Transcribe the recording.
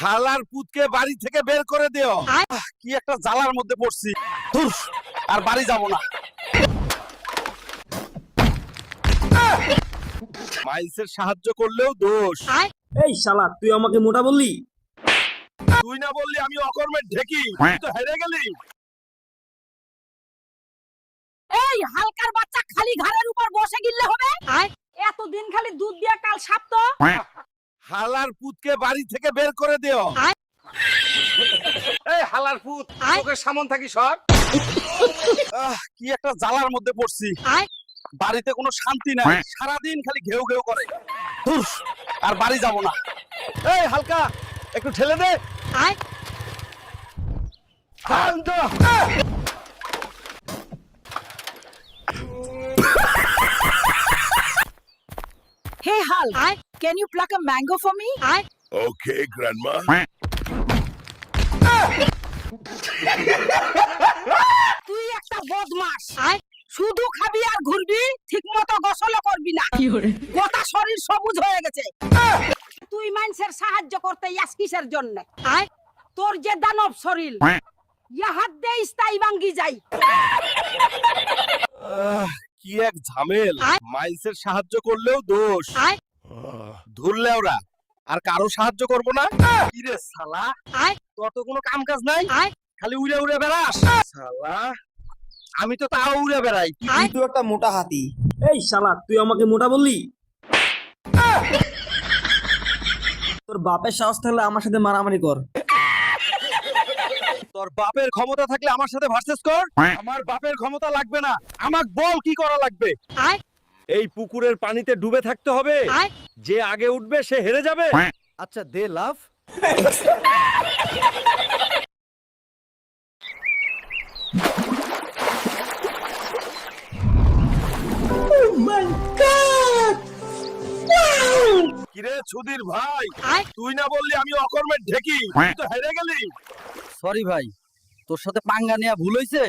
হালার পুতকে বাড়ি থেকে বের করে দিও। কি একটা জ্বালার মধ্যে পড়ছি। ধুর, আর বাড়ি যাব না। মাইলসের সাহায্য করলেও দোষ। এই শালা তুই আমাকে মোটা বললি? তুই না বললি আমি অকর্মের ঢেকি, তুই তো হেরে গেলি। এই হালকার বাচ্চা খালি ঘাড়ের উপর বসে গিললে হবে? এতদিন খালি দুধ দিয়া কাল সাপ তো। হালার পুতকে বাড়ি থেকে বের করে দিও। এই হালার পুত, চোখের সামন থাকি সর। কি একটা জ্বালার মধ্যে পড়ছি। বাড়িতে কোনো শান্তি নাই, সারাদিন খালি ঘেউ ঘেউ করে। ধুর, আর বাড়ি যাব না। এই হালকা, একটু ঠেলে দে। Hey Hal, can you pluck a mango for me? Okay, grandma. তুই একটা বদমাস। শুধু খাবি আর ঘুরবি, ঠিকমতো গোসলও করবি না। গোটা শরীর সবুজ হয়ে গেছে। তুই মানুষের সাহায্য করতে যাস কিসের জন্য? তোর যে দানব শরীর, হাত দিয়ে স্থায়ী ভাঙ্গি যাই। কি এক ঝামেল। মাইলসের সাহায্য করলেও দোষ। ধরলে ওরা আর কারো সাহায্য করব না। কি রে শালা, তোর তো কোনো কাম কাজ নাই, খালি উড়ে উড়ে বেড়াস। শালা, আমি তো তাও উড়ে বেড়াই। তুই তো একটা মোটা হাতি। এই শালা তুই আমাকে মোটা বললি? তোর বাপের সাহস থাকলে আমার সাথে মারামারি কর। তোর বাপের ক্ষমতা থাকলে আমার সাথে ভার্সেস কর। আমার বাপের ক্ষমতা লাগবে না, আমাকে বল কি করা লাগবে। এই পুকুরের পানিতে ডুবে থাকতে হবে, যে আগে উঠবে সে হেরে যাবে। আচ্ছা দে লাভ। কিরে সুধীর ভাই, তুই না বললি আমি অকর্মের ঢেকি, তুই তো হেরে গেলি। সরি ভাই, তোর সাথে পাঙ্গা নেওয়া ভুল হয়েছে।